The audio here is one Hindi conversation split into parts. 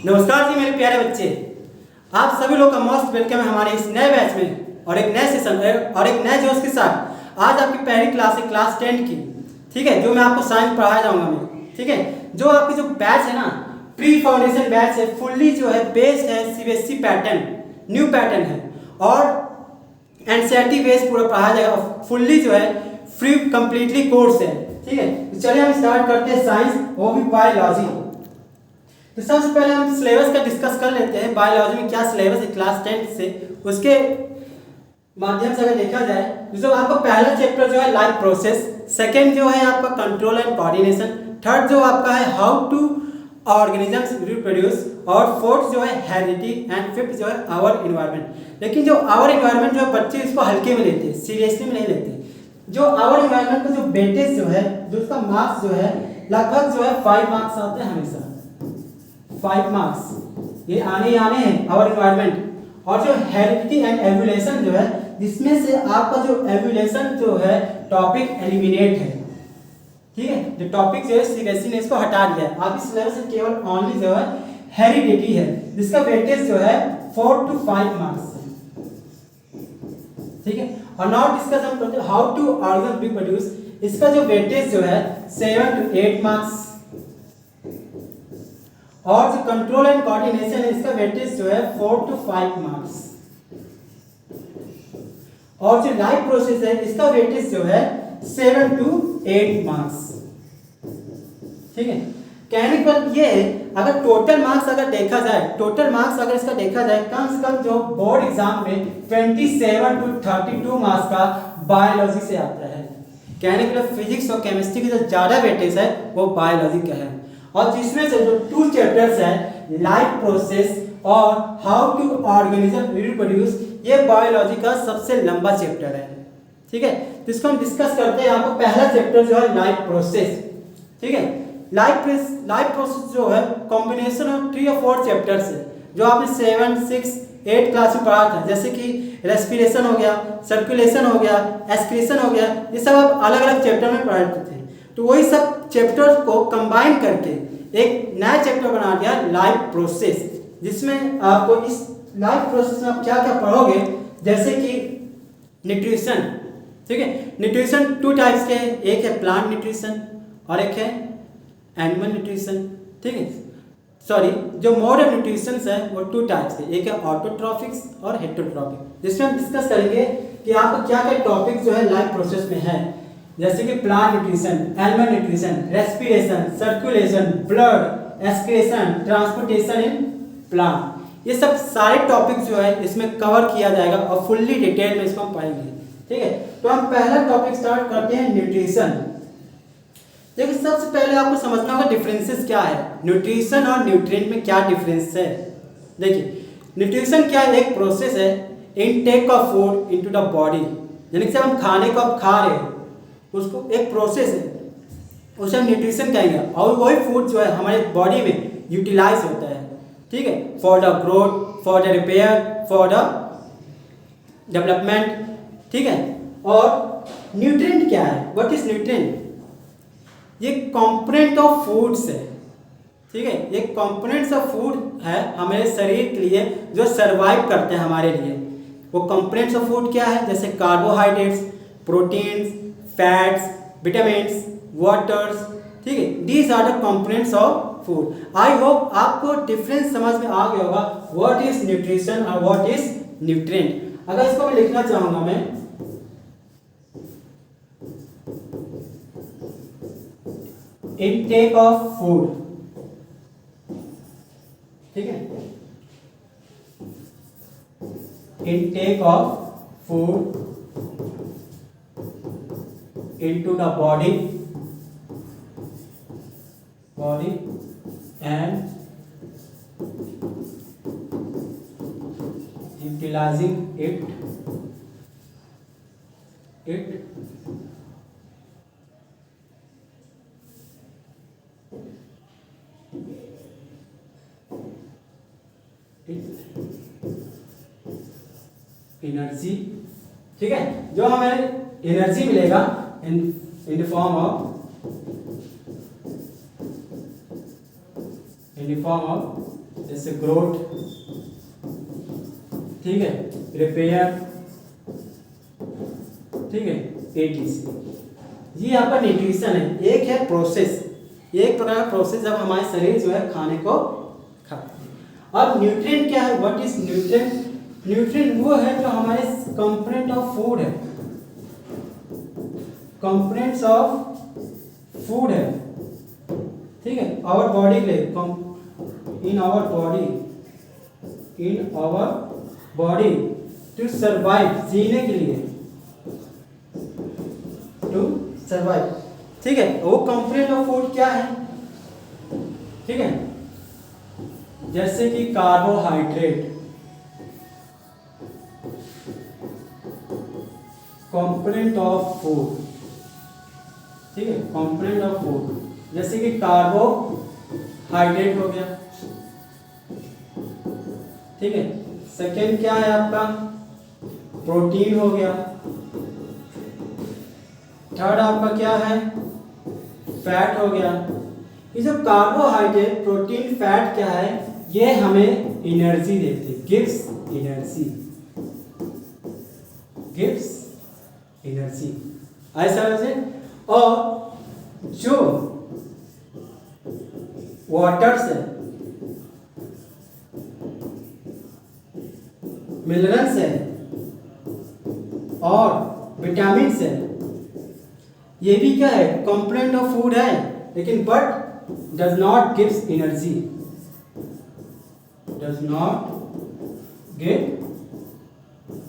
नमस्कार जी मेरे प्यारे बच्चे, आप सभी लोग का मोस्ट वेलकम है हमारे इस नए बैच में और एक नए सेशन और एक नए जोश के साथ। आज आपकी पहली क्लास है क्लास 10 की, ठीक है, जो मैं आपको साइंस पढ़ाया जाऊंगा मैं, ठीक है। जो आपकी जो बैच है ना, प्री फाउंडेशन बैच है, फुल्ली जो है बेस्ड है सीबीएसई पैटर्न, न्यू पैटर्न है और एनसीईआरटी बेस्ड पूरा पढ़ाया जाएगा। फुल्ली जो है फ्री कंप्लीटली कोर्स है, ठीक है। तो चलिए हम स्टार्ट करते हैं साइंस, वो भी बायोलॉजी। तो सबसे पहले हम सिलेबस का डिस्कस कर लेते हैं। बायोलॉजी में क्या सिलेबस है क्लास 10 से, उसके माध्यम से अगर देखा जाए तो आपका पहला चैप्टर जो है लाइफ प्रोसेस, सेकंड जो है आपका कंट्रोल एंड कोऑर्डिनेशन, थर्ड जो आपका है हाउ टू ऑर्गेनिजम्स रिप्रोड्यूस और फोर्थ जो है हेरिडिटी एंड फिफ्थ जो है आवर एनवायरनमेंट। लेकिन जो आवर एनवायरनमेंट जो है बच्चे इसको हल्के में लेते हैं, सीरियसली में नहीं लेते। जो आवर एनवायरनमेंट का जो वेटेज जो है, जो उसका मार्क्स जो है लगभग जो है 5 मार्क्स आते हैं हमेशा, 5 मार्क्स ये आने हैं आवर एनवायरनमेंट। और जो हेरिडिटी एंड एवोल्यूशन जो है, जिसमें से आपका जो एवोल्यूशन जो है टॉपिक एलिमिनेट है, ठीक है। जो टॉपिक जो है सीबीएसई ने इसको हटा दिया है। आप इस सिलेबस से केवल ओनली जो है हेरिडिटी है, जिसका वेटेज जो है 4 to 5 मार्क्स है, ठीक है। और नाउ डिस्कस हम करते हैं हाउ टू ऑर्गन रिप्रोड्यूस, इसका जो वेटेज जो है 7 to 8 मार्क्स। और जो कंट्रोल एंड कोऑर्डिनेशन है, इसका वेटेज जो है 4 to 5 मार्क्स। और जो लाइफ प्रोसेस है, इसका वेटेज जो है 7 to 8 मार्क्स, ठीक है। कहने का मतलब ये है, अगर टोटल मार्क्स अगर देखा जाए, टोटल मार्क्स अगर इसका देखा जाए, कम से कम जो बोर्ड एग्जाम में 27 to 32 मार्क्स का बायोलॉजी से आता है। कहने के लिए फिजिक्स और केमिस्ट्री की जो ज्यादा वेटेज है वो बायोलॉजी का है। और जिसमें से जो 2 चैप्टर्स है लाइफ प्रोसेस और हाउ टू ऑर्गेनिज्म रिप्रोड्यूस, ये बायोलॉजी का सबसे लंबा चैप्टर है, ठीक है। तो इसको हम डिस्कस करते हैं। आपको पहला चैप्टर जो है लाइफ प्रोसेस, ठीक है। लाइफ प्रोसेस जो है कॉम्बिनेशन ऑफ 3 और 4 चैप्टर्स है, जो आपने 7, 6, 8 क्लास में पढ़ा था। जैसे कि रेस्पिरेशन हो गया, सर्कुलेशन हो गया, एक्सक्रीशन हो गया, ये सब आप अलग अलग चैप्टर में पढ़ते थे। तो वही सब चैप्टर्स को कंबाइन करके एक नया चैप्टर बना दिया लाइफ प्रोसेस, जिसमें आपको इस लाइफ प्रोसेस में आप क्या क्या पढ़ोगे, जैसे कि न्यूट्रिशन, ठीक है। न्यूट्रिशन 2 टाइप्स के हैं, एक है प्लांट न्यूट्रिशन और एक है एनिमल न्यूट्रिशन, ठीक है। सॉरी, जो मोड ऑफ न्यूट्रिशन है वो 2 टाइप्स के, एक है ऑटोट्रॉफिक्स और हेटेरोट्रॉफिक, जिसमें हम डिस्कस करेंगे कि आपको क्या क्या टॉपिक जो है लाइफ प्रोसेस में है, जैसे कि plant nutrition, animal nutrition, respiration, circulation, blood, excretion, transportation in plant. ये सब सारे टॉपिक जो है इसमें कवर किया जाएगा और फुल्ली डिटेल में इसको हम पढ़ेंगे, ठीक है। तो हम पहला टॉपिक स्टार्ट करते हैं न्यूट्रिशन। देखिए, सबसे पहले आपको समझना होगा डिफरेंसेस क्या है, न्यूट्रिशन और न्यूट्रिएंट में क्या डिफरेंस है। देखिए, न्यूट्रिशन क्या है, एक प्रोसेस है intake of food into the body, यानी कि जब हम खाने को आप खा रहे हो, उसको एक प्रोसेस है, उसे हम न्यूट्रिशन कहेंगे। और वही फूड जो है हमारे बॉडी में यूटिलाइज होता है, ठीक है, for the growth, for the repair, for the development, ठीक है। और न्यूट्रिएंट क्या है, व्हाट इज न्यूट्रिएंट? ये कंपोनेंट ऑफ फूड्स है, ठीक है। ये कंपोनेंट्स ऑफ फूड है हमारे शरीर के लिए, जो सर्वाइव करते हैं हमारे लिए। वो कंपोनेंट्स ऑफ फूड क्या है, जैसे carbohydrates, proteins, fats, vitamins, waters, ठीक है। These are the components of food. I hope आपको डिफरेंस समझ में आ गया होगा, व्हाट इज न्यूट्रिशन और व्हाट इज न्यूट्रिएंट। अगर इसको मैं लिखना चाहूंगा, मैं इनटेक ऑफ फूड, ठीक है, intake of food into the body and utilizing it energy, ठीक है। जो हमें एनर्जी मिलेगा in the form of जैसे ग्रोथ, ठीक है, रिपेयर, ठीक है, एटीसी। ये आपका न्यूट्रिशन है। एक है प्रोसेस, एक प्रकार का प्रोसेस जब हमारे शरीर जो है खाने को खाते हैं। अब न्यूट्रिएंट क्या है? What is nutrient? न्यूट्रिएंट वो है जो हमारे कंपोनेंट ऑफ फूड है, कंपोनेंट्स ऑफ फूड है, ठीक है, आवर बॉडी के लिए, in our body to survive, जीने के लिए, टू सर्वाइव, ठीक है। वो कंपोनेंट ऑफ फूड क्या है? ठीक है, जैसे कि कार्बोहाइड्रेट, कंपोनेंट ऑफ फूड, ठीक है, कंपोनेंट ऑफ फूड, जैसे कि कार्बोहाइड्रेट हो गया, ठीक है। सेकेंड क्या है आपका? प्रोटीन हो गया। थर्ड आपका क्या है? फैट हो गया। ये जो कार्बोहाइड्रेट, प्रोटीन, फैट क्या है? ये हमें एनर्जी देते, गिव्स एनर्जी, गिव्स एनर्जी, ऐसा वैसे। और जो वाटर से, मिनरल्स है और विटामिन है, ये भी क्या है? कंपोनेंट ऑफ फूड है, लेकिन but does not gives energy, does not give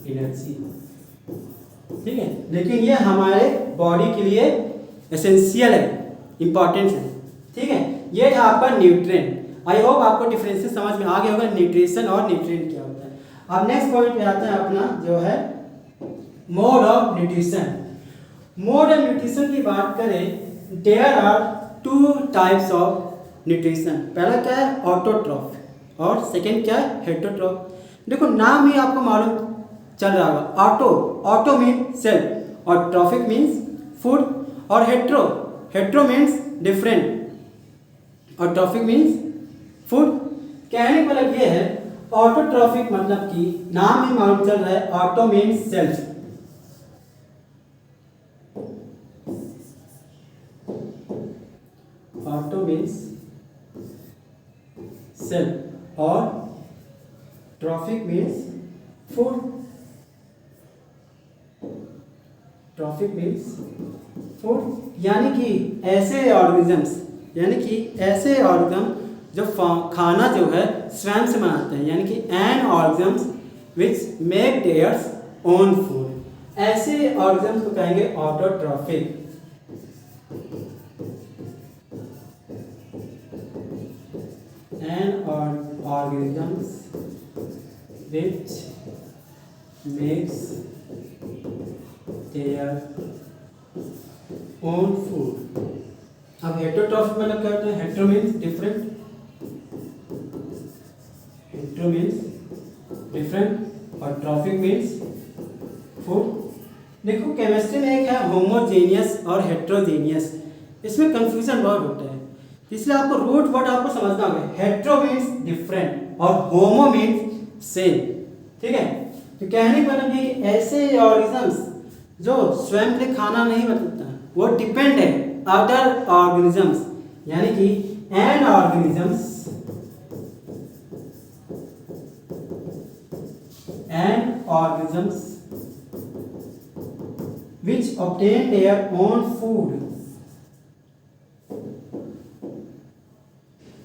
energy, ठीक है, लेकिन ये हमारे बॉडी के लिए एसेंशियल है, इंपॉर्टेंट है, ठीक है। ये था आपका न्यूट्रिएंट। आई होप आपको डिफरेंसेस समझ में आ गया होगा, न्यूट्रिशन और न्यूट्रिएंट क्या होता है। अब नेक्स्ट पॉइंट पे आते हैं अपना, जो है mode of nutrition. Mode of nutrition की बात करें, there are two types of nutrition. पहला क्या है? ऑटोट्रॉफ, और सेकंड क्या है? हेटरोट्रॉफ। देखो नाम ही आपको मालूम चल रहा होगा, ऑटो मीन सेल्फ, और ट्रॉफिक मीन्स फूड, और हेट्रो मीन्स डिफरेंट, और ट्रॉफिक मीन्स फूड। कहने का मतलब ये है, ऑटोट्रॉफिक मतलब कि नाम ही मालूम चल रहा है, auto means self, auto means self, और trophic means food, trophic means food. यानी कि ऐसे ऑर्गेनिजम्स, यानी कि ऐसे ऑर्गेनिज्म जो खाना जो है स्वयं से बनाते हैं, यानी कि an organisms which make theirs own food, ऐसे ऑर्गेनिजम्स को कहेंगे autotrophic. An organisms which makes their own food. अब हेटरोट्रॉफिक मतलब क्या होता है? Hetero means different, hetero means different, और ट्रॉफिक मीन्स फूड। देखो केमिस्ट्री में एक है होमोजेनियस और हेट्रोजेनियस, इसमें कंफ्यूजन बहुत होता है, इसलिए आपको रूट वर्ड आपको समझना होगा। हेट्रो मीन्स डिफरेंट और होमो मीन्स सेम, ठीक है। तो कहने का मतलब ये कि ऐसे ऑर्गेनिजम्स जो स्वयं से खाना नहीं बनाता, वो डिपेंड है अदर ऑर्गेनिजम्स, यानी कि an organisms, which obtain their own food,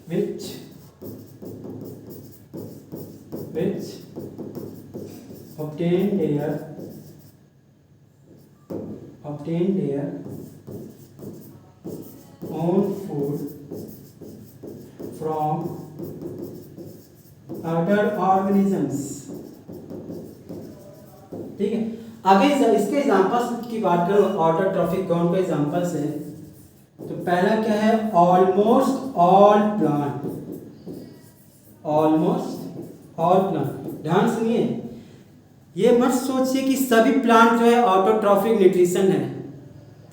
which obtain their own food from other organisms, ठीक है। अगर इसके एग्जांपल्स की बात करो, ऑटोट्रॉफिक कौन को एग्जांपल्स है, तो पहला क्या है? Almost all plant, almost all plant. ध्यान सुनिए, ये मत सोचिए कि सभी प्लांट जो है ऑटोट्रॉफिक न्यूट्रिशन है,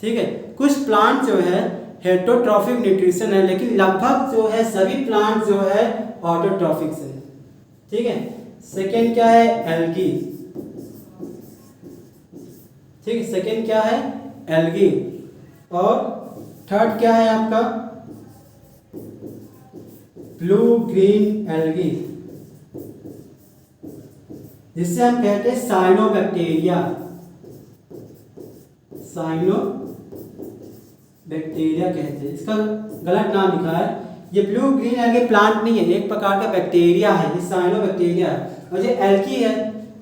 ठीक है। कुछ प्लांट जो है हेटरोट्रॉफिक न्यूट्रिशन है, लेकिन लगभग जो है सभी प्लांट जो है ऑटोट्रॉफिक है। ठीक है, सेकेंड क्या है, एल्गी। ठीक है, सेकेंड क्या है, एल्गी। और थर्ड क्या है आपका, ब्लू ग्रीन एल्गी, जिससे हम कहते हैं साइनोबैक्टीरिया। साइनोबैक्टीरिया कहते हैं, इसका गलत नाम लिखा है। ये ब्लू ग्रीन एल्गी प्लांट नहीं है, एक प्रकार का बैक्टीरिया है, ये साइनोबैक्टीरिया है। और ये एल्गी है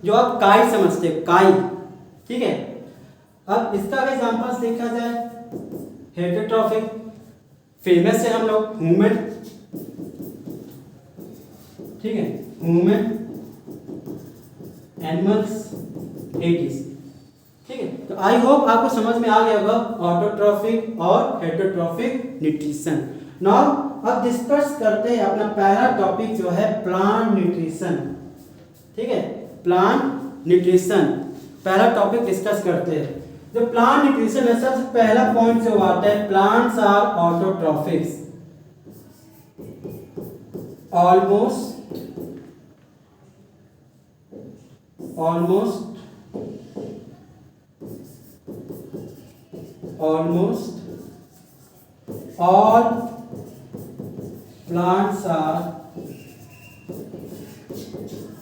जो आप काई समझते हो, काई। ठीक है, अब इसका एग्जांपल्स देखा जाए, हेटरोट्रॉफिक फेमस है हम लोग, ह्यूमन। ठीक है, ह्यूमन, एनिमल्स, एटीज। ठीक है, तो आई होप आपको समझ में आ गया होगा ऑटोट्रॉफिक और हेटरोट्रॉफिक न्यूट्रिशन। नाउ अब डिस्कस करते हैं अपना पहला टॉपिक जो है प्लांट न्यूट्रिशन। ठीक है, प्लांट न्यूट्रिशन पहला टॉपिक डिस्कस करते हैं। जो प्लांट न्यूट्रिशन है, सबसे पहला पॉइंट जो आता है, plants are autotrophics, almost all plants are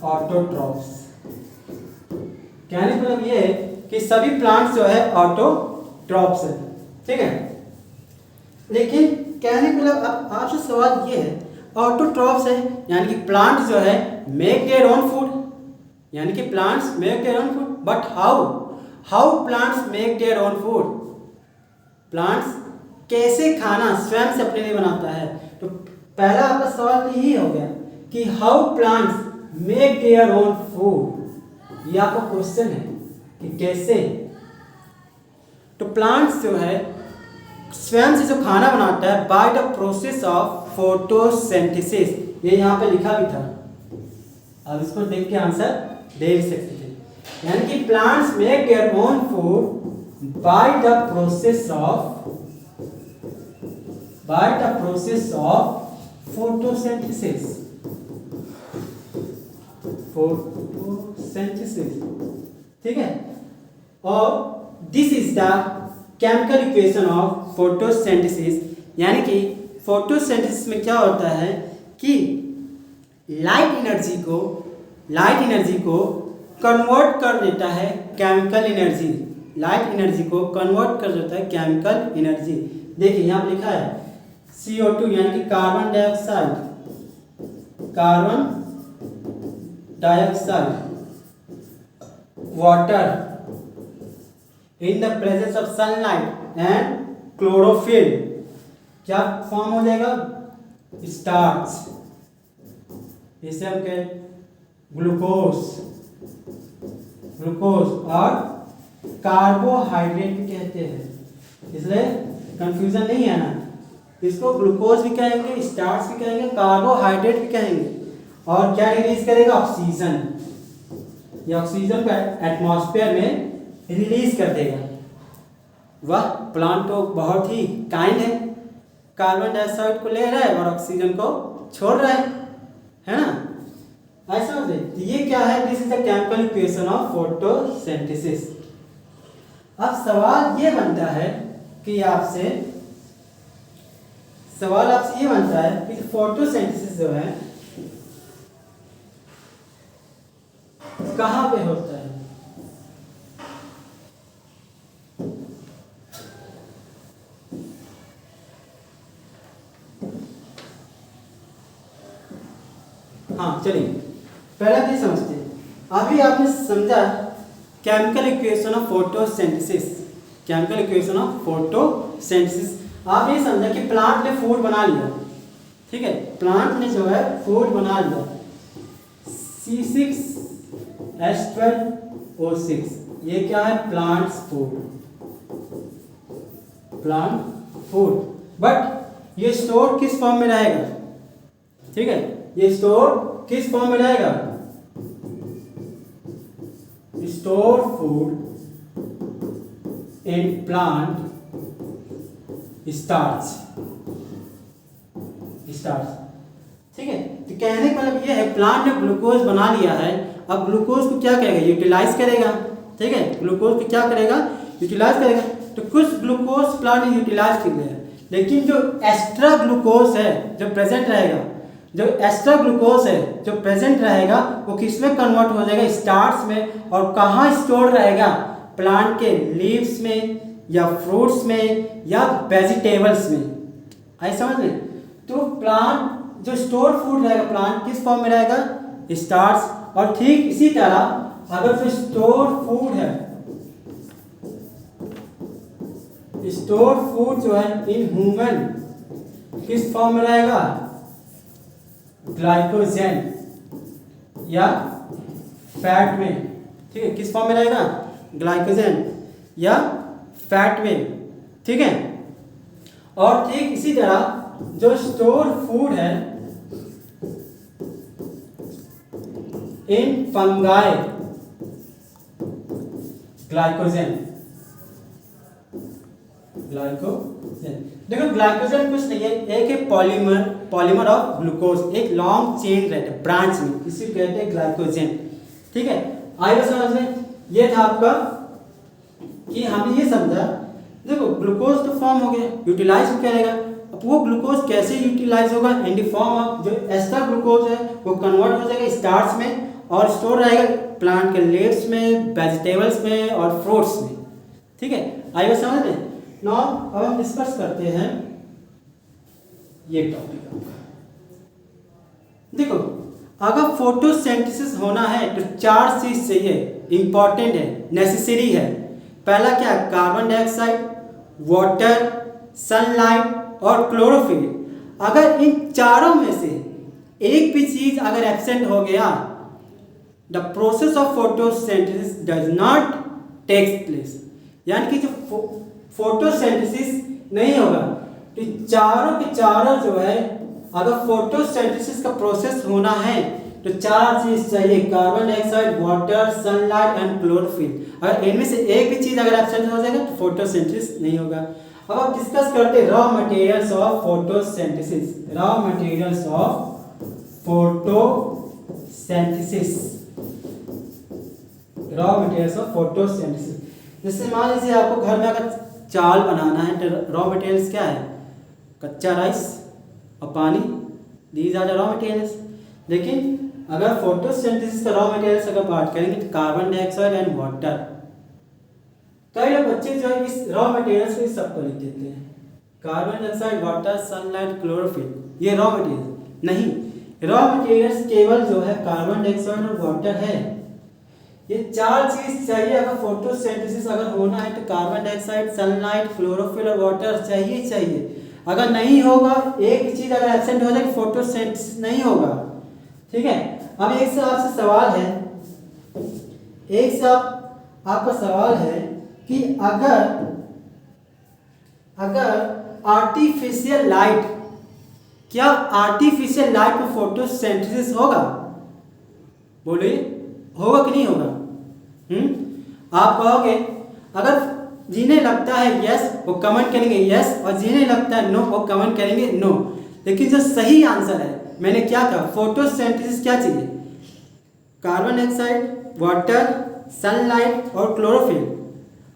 autotrophs। कहने का मतलब ये है कि सभी प्लांट्स जो है ऑटोट्रॉफ्स है। ठीक है, लेकिन कहने का मतलब अब आपसे सवाल ये है, ऑटोट्रॉफ्स है यानी कि प्लांट जो है मेक देयर ओन फूड, यानी कि plants make their own food, but how plants make their own food, plants कैसे खाना स्वयं से अपने लिए बनाता है। तो पहला आपका सवाल तो यही हो गया कि how plants make their own food, ये आपका क्वेश्चन है कि कैसे। तो प्लांट्स जो है स्वयं से जो खाना बनाता है by the process of photosynthesis, ये यहाँ पे लिखा भी था, अब इसको देख के आंसर दे भी सकते थे। यानी कि plants make their own food by the process of photosynthesis. ठीक है, और this is the chemical equation of photosynthesis, यानी कि फोटोसिंथेसिस में क्या होता है कि लाइट एनर्जी को कन्वर्ट कर देता है केमिकल एनर्जी, लाइट एनर्जी को कन्वर्ट कर देता है केमिकल एनर्जी। देखिए यहाँ पे लिखा है CO2 यानी कि carbon dioxide, water in the presence of sunlight and chlorophyll क्या फॉर्म हो जाएगा, स्टार्च, इसे हम कहें ग्लूकोज और कार्बोहाइड्रेट भी कहते हैं, इसलिए कंफ्यूजन नहीं है ना, इसको ग्लूकोज भी कहेंगे, स्टार्च भी कहेंगे, कार्बोहाइड्रेट भी कहेंगे। और क्या रिलीज करेगा, ऑक्सीजन, ये ऑक्सीजन को एटमॉस्फेयर में रिलीज कर देगा। वह प्लांट तो बहुत ही काइंड है, कार्बन डाइऑक्साइड को ले रहा है और ऑक्सीजन को छोड़ रहा है ना, ऐसा होता है। तो ये क्या है, this is the chemical equation of photosynthesis. अब सवाल ये बनता है कि आपसे ये बनता है कि फोटोसिंथेसिस जो है कहाँ पे होता है। हाँ चलिए पहला चीज समझते हैं। अभी आपने समझा chemical equation of photosynthesis, chemical equation of photosynthesis. आप ये समझा कि प्लांट ने फूड बना लिया, ठीक है, प्लांट ने जो है फूड बना लिया, C6H12O6, ये क्या है, प्लांट फूड। बट ये स्टोर किस फॉर्म में रहेगा, ठीक है, ये स्टोर किस फॉर्म में रहेगा, store food in plant starch. ठीक है, तो कहने का मतलब ये है प्लांट ने ग्लूकोज बना लिया है, अब ग्लूकोज को क्या करेगा, यूटिलाइज करेगा। ठीक है, ग्लूकोज को क्या करेगा, यूटिलाइज करेगा। तो कुछ ग्लूकोज प्लांट ने यूटिलाइज कर लिया, लेकिन जो एक्स्ट्रा ग्लूकोज है जो प्रेजेंट रहेगा, जो प्रेजेंट रहेगा वो किस में कन्वर्ट हो जाएगा, स्टार्च में। और कहाँ स्टोर रहेगा, प्लांट के लीव्स में या फ्रूट्स में या वेजिटेबल्स में। आई समझ में। तो प्लांट जो स्टोर फूड रहेगा, प्लांट किस फॉर्म में रहेगा, स्टार्च। और ठीक इसी तरह अगर जो स्टोर फूड है, स्टोर फूड जो है इन ह्यूमन किस फॉर्म में रहेगा, ग्लाइकोजन या फैट में। ठीक है, किस फॉर्म में रहेगा, ग्लाइकोजन या फैट में। ठीक है, और ठीक इसी तरह जो स्टोर फूड है इन फंगाई, ग्लाइकोजन। देखो ग्लाइकोजन कुछ नहीं है, एक है पॉलीमर ऑफ ग्लूकोज, एक लॉन्ग चेन रहता है ब्रांच में, इसी कहते हैं ग्लाइकोजन। ठीक है, आइए समझ में। ये था आपका कि हमने ये समझा, देखो ग्लूकोज तो फॉर्म हो गया, यूटिलाइज करेगा। अब वो ग्लूकोज कैसे यूटिलाइज होगा, इन द फॉर्म ऑफ जो एक्स्ट्रा ग्लूकोज है वो कन्वर्ट हो जाएगा स्टार्च में और स्टोर रहेगा प्लांट के लीव्स में, वेजिटेबल्स में और फ्रूट्स में। ठीक है, आइए समझ में। नाउ अब हम डिस्कस करते हैं ये टॉपिक। देखो अगर फोटोसिंथेसिस होना है तो 4 चीज चाहिए, इंपॉर्टेंट है, नेसेसरी है। पहला क्या है, कार्बन डाइऑक्साइड, वाटर, सनलाइट और क्लोरोफिल। अगर इन चारों में से एक भी चीज अगर एब्सेंट हो गया, the process of photosynthesis does not take place, यानी कि जो फोटोसिंथेसिस नहीं होगा। तो चारों के चारों जो है, अगर फोटोसिंथेसिस का प्रोसेस होना है तो 4 चीज चाहिए, carbon dioxide, water, sunlight and chlorophyll. अगर इनमें से एक भी चीज अगर एब्सेंट हो जाएगा तो फोटोसिंथेसिस नहीं होगा। अब आप डिस्कस करते हैं raw materials of photosynthesis. Raw materials of photosynthesis, raw materials of photosynthesis. जैसे मान लीजिए आपको घर में अगर चावल बनाना है तो रॉ मटेरियल्स क्या है, कच्चा राइस और पानी, these are the raw materials. लेकिन अगर फोटोसिंथेसिस का रॉ मटेरियल्स अगर बात करेंगे तो कार्बन डाइऑक्साइड एंड वाटर। कई लोग बच्चे जो है इस रॉ मटेरियल्स को इस सबको लिख देते हैं, carbon dioxide, water, sunlight, chlorophyll, ये रॉ मटेरियल नहीं। रॉ मटेरियल्स केवल जो है कार्बन डाइऑक्साइड और वाटर है। ये 4 चीज चाहिए अगर फोटोसिंथेसिस अगर होना है तो कार्बन डाइऑक्साइड, सनलाइट, क्लोरोफिल और वाटर चाहिए। अगर नहीं होगा, एक चीज अगर एब्सेंट हो जाए फोटोसिंथेसिस नहीं होगा। ठीक है, अब एक से आपसे सवाल है, एक से आपका सवाल है कि अगर आर्टिफिशियल लाइट, क्या आर्टिफिशियल लाइट में फोटोसिंथेसिस होगा, बोलिए होगा कि नहीं होगा। आप कहोगे, अगर जिन्हें लगता है यस वो कमेंट करेंगे यस, और जिन्हें लगता है नो वो कमेंट करेंगे नो। लेकिन जो सही आंसर है, मैंने क्या कहा, फोटोसिंथेसिस क्या चाहिए, कार्बन डाइऑक्साइड, वाटर, सनलाइट और क्लोरोफिल।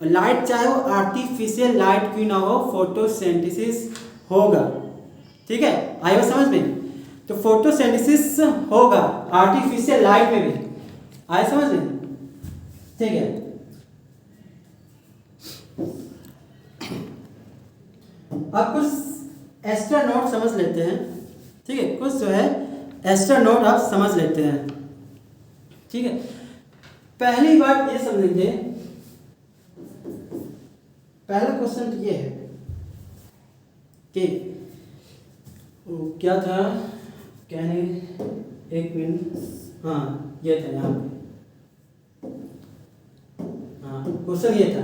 और लाइट चाहे वो आर्टिफिशियल लाइट क्यों ना हो, फोटोसिंथेसिस होगा। ठीक है, आइए समझ में। तो फोटोसिंथेसिस होगा आर्टिफिशियल लाइट में भी, आए समझ में। ठीक है, अब कुछ एक्स्ट्रा नोट समझ लेते हैं। ठीक है, कुछ जो है एक्स्ट्रा नोट आप समझ लेते हैं। ठीक है, पहली बात ये समझेंगे, पहला क्वेश्चन ये है कि क्या था, कहने, एक मिनट, हाँ ये था यहाँ पे, हाँ क्वेश्चन ये था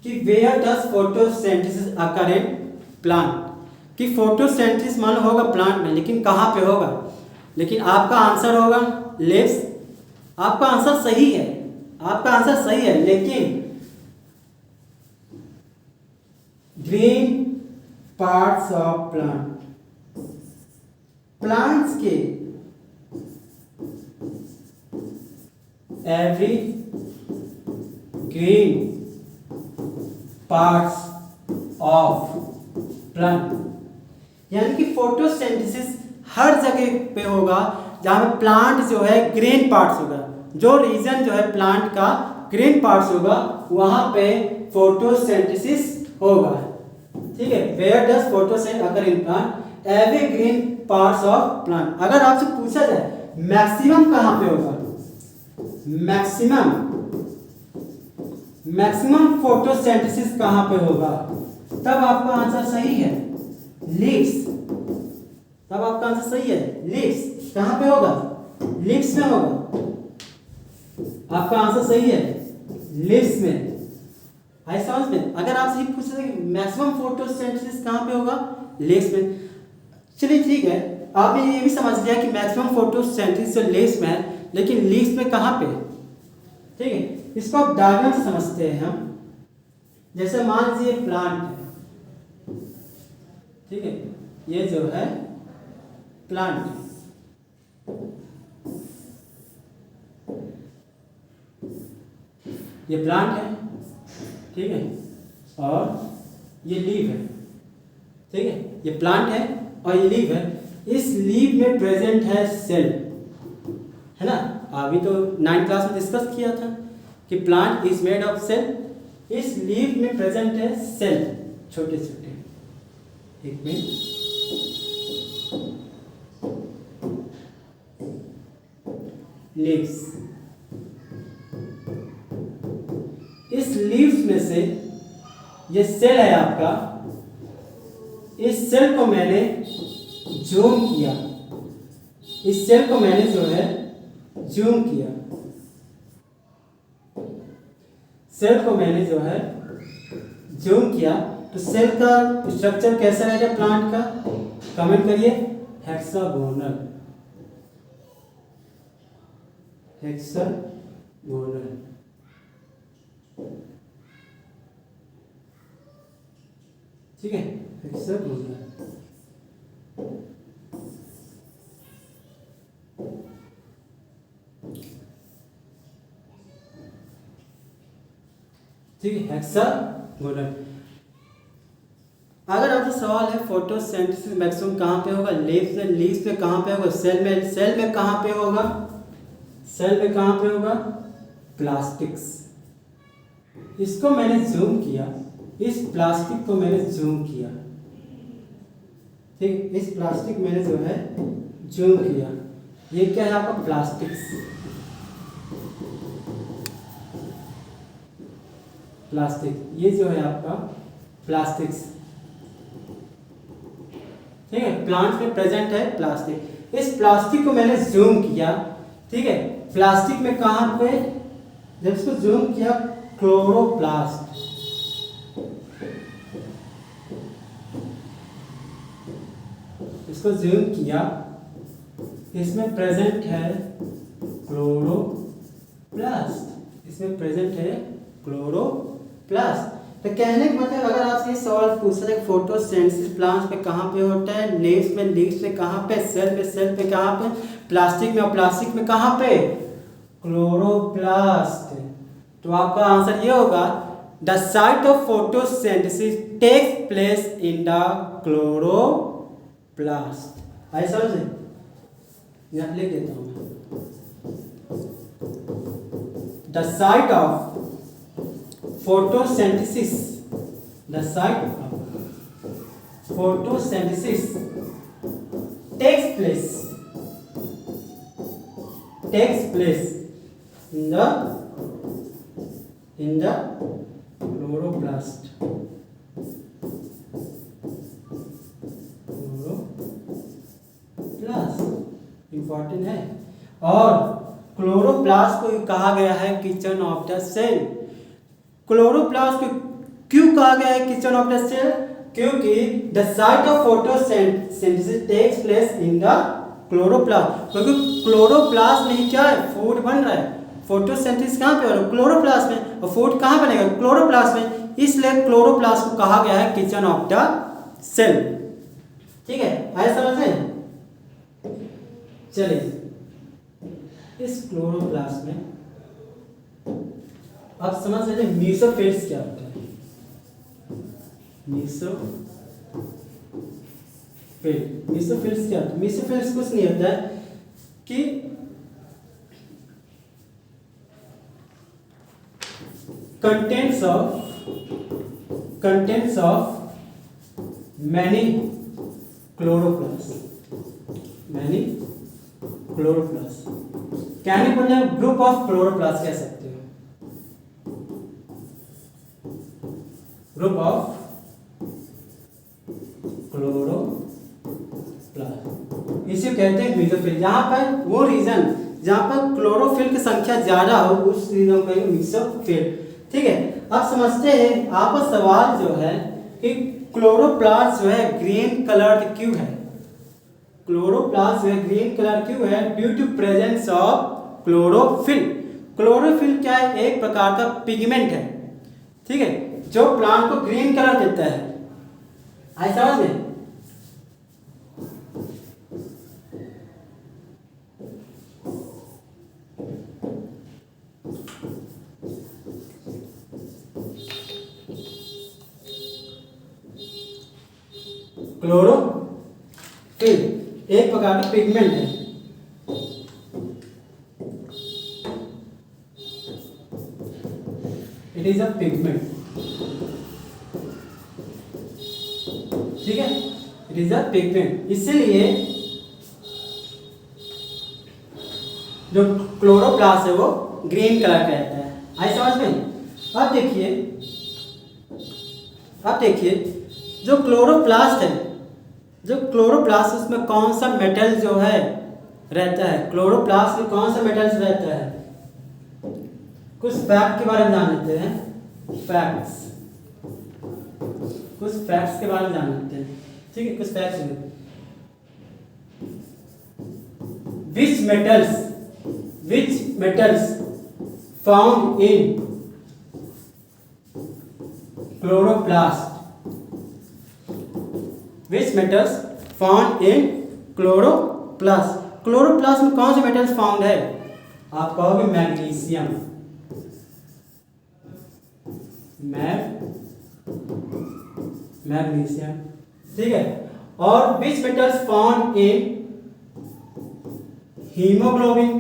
कि where does photosynthesis occur in plant, कि फोटोसिंथेसिस मान होगा प्लांट में, लेकिन कहाँ पे होगा। लेकिन आपका आंसर होगा लेफ्स, आपका आंसर सही है, आपका आंसर सही है, लेकिन green parts of plant, plants के every green parts of plant, यानी कि फोटोसिंथेसिस हर जगह पे होगा जहाँ पे प्लांट जो है ग्रीन पार्ट्स होगा, जो रीजन जो है प्लांट का ग्रीन पार्ट्स होगा वहाँ पे फोटोसिंथेसिस होगा। ठीक है, where does photosynthesis occur in plant, every green parts of plant. अगर आपसे पूछा जाए मैक्सिमम कहाँ पे होगा, मैक्सिमम फोटोसिंथेसिस कहाँ पे होगा, तब आपका आंसर सही है लीव्स, तब आपका आंसर सही है लीव्स। कहाँ पे होगा, लीव्स में होगा, आपका आंसर सही है लीव्स में। आई समझ में। अगर आपसे ये पूछा कि मैक्सिमम फोटोसिंथेसिस कहाँ पे होगा, लीव्स में। चलिए ठीक है, आपने ये भी समझ लिया कि मैक्सिमम फोटोसिंथेसिस लीव्स में है, लेकिन लीव्स में कहाँ पे। ठीक है, इसको आप डायग्राम से समझते हैं हम। जैसे मान लीजिए प्लांट है, ठीक है, ये जो है प्लांट है, ये प्लांट है, ठीक है, और ये लीव है। ठीक है, ये प्लांट है और ये लीव है। इस लीव में प्रेजेंट है सेल, है ना। अभी तो 9th क्लास में डिस्कस किया था कि plant is made of cell. इस लीव में प्रेजेंट है सेल, छोटे छोटे। एक मिनट, लीव्स। इस लीव्स में से ये सेल है आपका, इस सेल को मैंने जूम किया, इस सेल को मैंने जो है जूम किया, सेल को मैंने जो है जूम किया, तो सेल का स्ट्रक्चर कैसा रहेगा प्लांट का, कमेंट करिए। Hexagonal, hexagonal. ठीक है, हेक्सागोनल। ठीक है, हेक्सागोनल। अगर आपसे सवाल है फोटोसिंथेसिस मैक्सिमम कहाँ पे होगा, लीव्स में, लीव्स में कहाँ पे होगा, सेल में, सेल में कहाँ पे होगा, सेल में कहाँ पे होगा, प्लास्टिक्स। इसको मैंने जूम किया, इस प्लास्टिक को मैंने जूम किया। ठीक, इस प्लास्टिक मैंने जो है जूम किया। ये क्या है आपका प्लास्टिक्स, प्लास्टिक, ये जो है आपका प्लास्टिक्स। ठीक है, प्लांट में प्रेजेंट है प्लास्टिक। इस प्लास्टिक को मैंने जूम किया। ठीक है, प्लास्टिक में कहाँ पे, जब इसको जूम किया, क्लोरोप्लास्ट, इसको जूम किया, इसमें प्रेजेंट है क्लोरोप्लास्ट, इसमें प्रेजेंट है क्लोरोप्लास्ट। तो कहने का मतलब अगर आपसे ये सवाल पूछा जाए फोटोसिंथेसिस प्लांट्स में कहाँ पे होता है, लीव्स में, लीव्स में कहाँ पे, सेल में, सेल पे कहाँ पे, प्लास्टिक में, और प्लास्टिक में कहाँ पे, क्लोरोप्लास्ट, तो आपका आंसर ये होगा the site of photosynthesis takes place in the chloroplast. ऐसा समझे, यहाँ लिख देता हूँ मैं, the site of photosynthesis, the site of photosynthesis takes place in the chloroplast, chloroplast important है। और क्लोरोप्लास्ट को कहा गया है kitchen of the cell. Chloroplast को क्यों कहा गया है किचन ऑफ द सेल, क्योंकि the site of photosynthesis takes place in the chloroplast, क्योंकि क्लोरोप्लास्ट में ही क्या है, फूड बन रहा है। फोटोसिंथेसिस कहाँ पे हो रहा है, क्लोरोप्लास्ट में, और फूड कहाँ बनेगा, क्लोरोप्लास्ट में। इसलिए क्लोरोप्लास्ट को कहा गया है किचन ऑफ द सेल। ठीक है, आया समझ में? चलिए इस क्लोरोप्लास्ट में आप समझ लेते हैं मेसोफिल्स क्या होता है। मेसोफिल्स क्या होता है? मेसोफिल्स कुछ नहीं होता है कि कंटेंट्स ऑफ मैनी क्लोरोप्लास्ट कहने को जब ग्रुप ऑफ क्लोरोप्लास्ट कह सकते हो, ग्रुप ऑफ क्लोरोप्लास्ट, इसे कहते हैं मेसोफिल। जहां पर वो रीजन जहां पर क्लोरोफिल की संख्या ज्यादा हो उस रीजन को कहेंगे मेसोफिल। ठीक है, अब समझते हैं आपका सवाल जो है कि क्लोरोप्लास्ट जो है ग्रीन कलर क्यों है? क्लोरोप्लास्ट जो है ग्रीन कलर क्यों है? Due to presence of chlorophyll. Chlorophyll क्या है? एक प्रकार का पिगमेंट है, ठीक है, जो प्लांट को ग्रीन कलर देता है। आई समझ में? क्लोरोफिल एक प्रकार का पिगमेंट है। इट इज अ पिगमेंट, ठीक है, इट इज अ पिगमेंट। इसीलिए जो क्लोरोप्लास्ट है वो ग्रीन कलर का रहता है। आई समझ में? अब देखिए जो क्लोरोप्लास्ट है, जो क्लोरोप्लास्ट उसमें कौन सा मेटल जो है रहता है? क्लोरोप्लास्ट में कौन सा मेटल्स रहता है? कुछ फैक्ट के बारे में जान लेते हैं। कुछ फैक्ट्स के बारे में जान लेते हैं, ठीक है, कुछ facts. which metals found in chloroplast? Which metals found in chloroplast? Chloroplast में कौन से मेटल्स फाउंड है? आप कहोगे मैग्नीशियम, मैग्नीशियम, ठीक है। और which metals found in haemoglobin?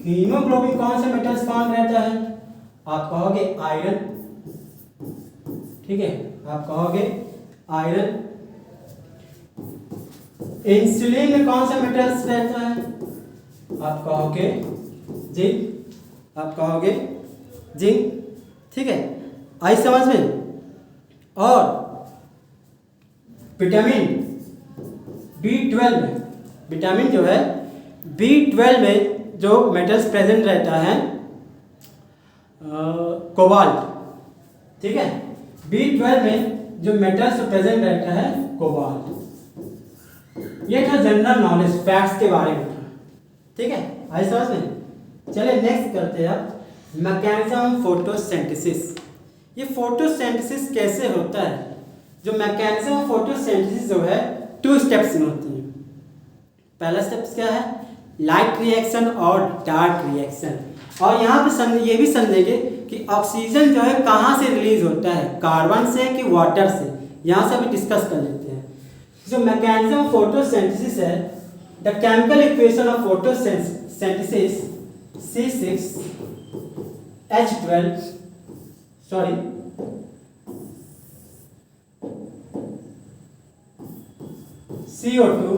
Haemoglobin कौन से मेटल्स फाउंड रहता है? आप कहोगे आयरन, ठीक है, आप कहोगे आयरन। इंसुलिन में कौन सा मेटल्स रहता है? आप कहोगे जिंक, आप कहोगे जिंक, ठीक है, आई समझ में। और विटामिन B12 में, विटामिन जो है B12 में जो मेटल्स प्रेजेंट रहता है कोबाल्ट, ठीक है, B12 में जो मेटल्स प्रेजेंट रहता है कोबाल्ट। ये था जनरल नॉलेज फैक्ट्स के बारे में, ठीक है, आई समझ में। चलिए नेक्स्ट करते हैं अब मैकेनिज्म ऑफ फोटोसिंथेसिस। ये फोटोसिंथेसिस कैसे होता है? जो मैकेनिज्म ऑफ फोटोसिंथेसिस जो है 2 स्टेप्स में होती है। पहला स्टेप क्या है? लाइट रिएक्शन और डार्क रिएक्शन। और यहाँ पे ये भी समझेंगे कि ऑक्सीजन जो है कहाँ से रिलीज होता है, कार्बन से कि वाटर से, यहाँ से भी डिस्कस कर लेते हैं। जो मैकेनिज्म ऑफ फोटोसिंथेसिस है, the chemical equation of photosynthesis CO2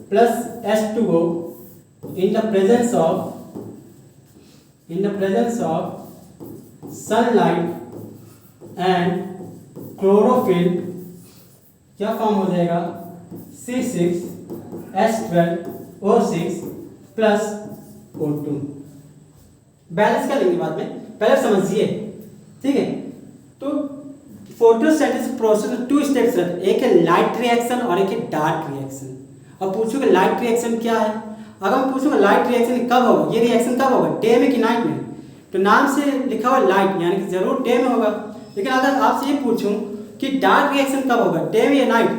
plus H2O in the presence of sunlight and chlorophyll क्या फॉर्म हो जाएगा? C6H12O6 plus O2। बैलेंस कर लेंगे बाद में, पहले समझिए, ठीक है। तो फोटोसिंथेसिस प्रोसेस में 2 स्टेप्स रहते हैं, एक है लाइट रिएक्शन और एक है डार्क रिएक्शन। अब पूछोगे लाइट रिएक्शन क्या है? अगर मैं पूछूंगा लाइट रिएक्शन कब होगा, ये रिएक्शन कब होगा, डे में कि नाइट में? तो नाम से लिखा हुआ लाइट, यानी कि जरूर डे में होगा। लेकिन अगर आपसे ये पूछूं कि डार्क रिएक्शन कब होगा, डे में या नाइट?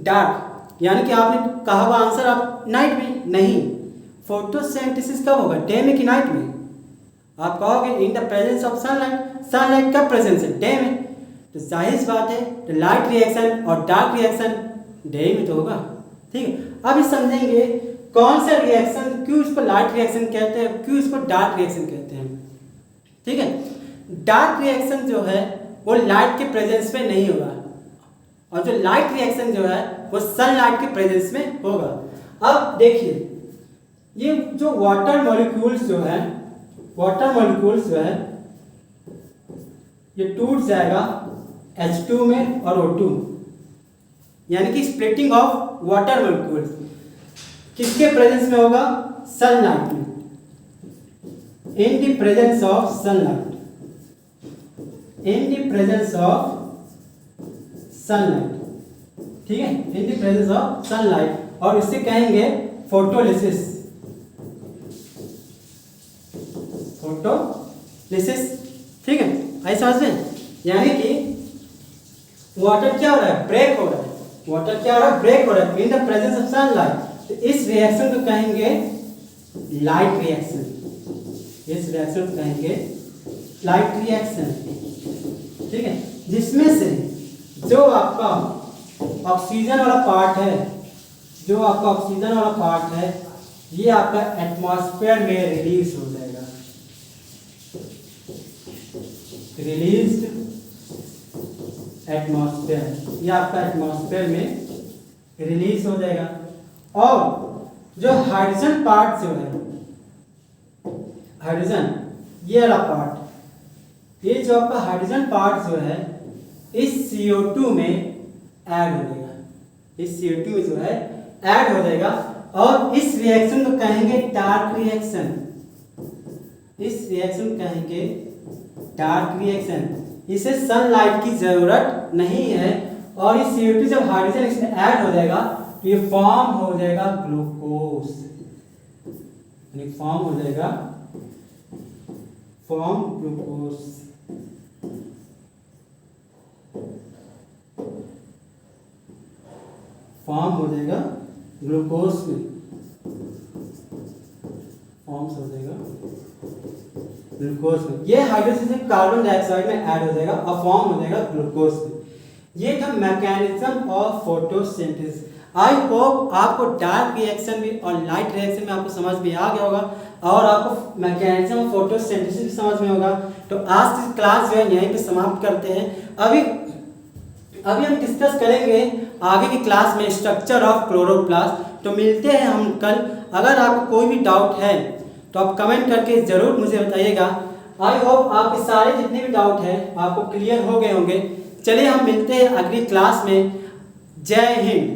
डार्क, यानी कि आपने कहा हुआ आंसर आप नाइट में नहीं। फोटोसिंथेसिस कब होगा, डे में कि नाइट में? आप कहोगे in the presence of sunlight. Sunlight कब प्रेजेंस है, डे में। तो जाहिर सी बात है तो लाइट रिएक्शन और डार्क रिएक्शन डे में तो होगा। ठीक है, अब इस समझेंगे कौन सा रिएक्शन, क्यों इसको लाइट रिएक्शन कहते हैं, क्यों इसको डार्क रिएक्शन कहते हैं। ठीक है, डार्क रिएक्शन जो है वो लाइट के प्रेजेंस में नहीं होगा, और जो लाइट रिएक्शन जो है वो सनलाइट के प्रेजेंस में होगा। अब देखिए, ये जो वाटर मॉलिक्यूल्स जो है, वाटर मॉलिक्यूल्स जो है ये टूट जाएगा H2 में और O2, यानी कि स्प्लिटिंग ऑफ वाटर मॉलिक्यूल्स किसके प्रेजेंस में होगा, सनलाइट में, in the presence of sunlight, in the presence of sunlight. ठीक है, in the presence of sunlight, और इसे कहेंगे फोटोलिसिस, फोटोलिसिस। ठीक है, ऐसा समझ में, यानी कि वाटर क्या हो रहा है, ब्रेक हो रहा है, वाटर क्या हो रहा है, ब्रेक हो रहा है in the presence of sunlight. तो इस रिएक्शन को कहेंगे लाइट रिएक्शन, इस रिएक्शन को कहेंगे लाइट रिएक्शन। ठीक है, जिसमें से जो आपका ऑक्सीजन वाला पार्ट है, जो आपका ऑक्सीजन वाला पार्ट है, ये आपका एटमॉस्फेयर में रिलीज हो जाएगा, रिलीज एटमॉस्फेयर, ये आपका एटमॉस्फेयर में रिलीज हो जाएगा। और जो हाइड्रोजन पार्ट जो है, हाइड्रोजन ये वाला पार्ट, ये जो आपका हाइड्रोजन पार्ट जो है इस CO2 में ऐड हो जाएगा, इस CO2 में जो है ऐड हो जाएगा, और इस रिएक्शन को कहेंगे डार्क रिएक्शन, इस रिएक्शन को कहेंगे डार्क रिएक्शन। इसे सनलाइट की जरूरत नहीं है, और इस CO2 जब हाइड्रोजन इसमें ऐड हो जाएगा तो ये फॉर्म हो जाएगा ग्लूकोज, यानी फॉर्म हो जाएगा, फॉर्म ग्लूकोज। फॉर्म हो जाएगा ग्लूकोज में, फॉर्म्स हो जाएगा ग्लूकोज में। ये हाइड्रोजन कार्बन डाइऑक्साइड में ऐड हो जाएगा और फॉर्म हो जाएगा ग्लूकोज में। ये था mechanism of photosynthesis. I hope आपको डार्क रिएक्शन भी और लाइट रिएक्शन में आपको समझ में आ गया होगा, और आपको मैकेनिज्म ऑफ फोटोसिंथेसिस भी समझ में होगा। तो आज की क्लास जो है यहीं पे समाप्त करते हैं। अभी हम डिस्कस करेंगे आगे की क्लास में स्ट्रक्चर ऑफ क्लोरोप्लास्ट। तो मिलते हैं हम कल। अगर आपको कोई भी डाउट है तो आप कमेंट करके ज़रूर मुझे बताइएगा। आई होप आपके सारे जितने भी डाउट हैं आपको क्लियर हो गए होंगे। चलिए हम मिलते हैं अगली क्लास में। जय हिंद।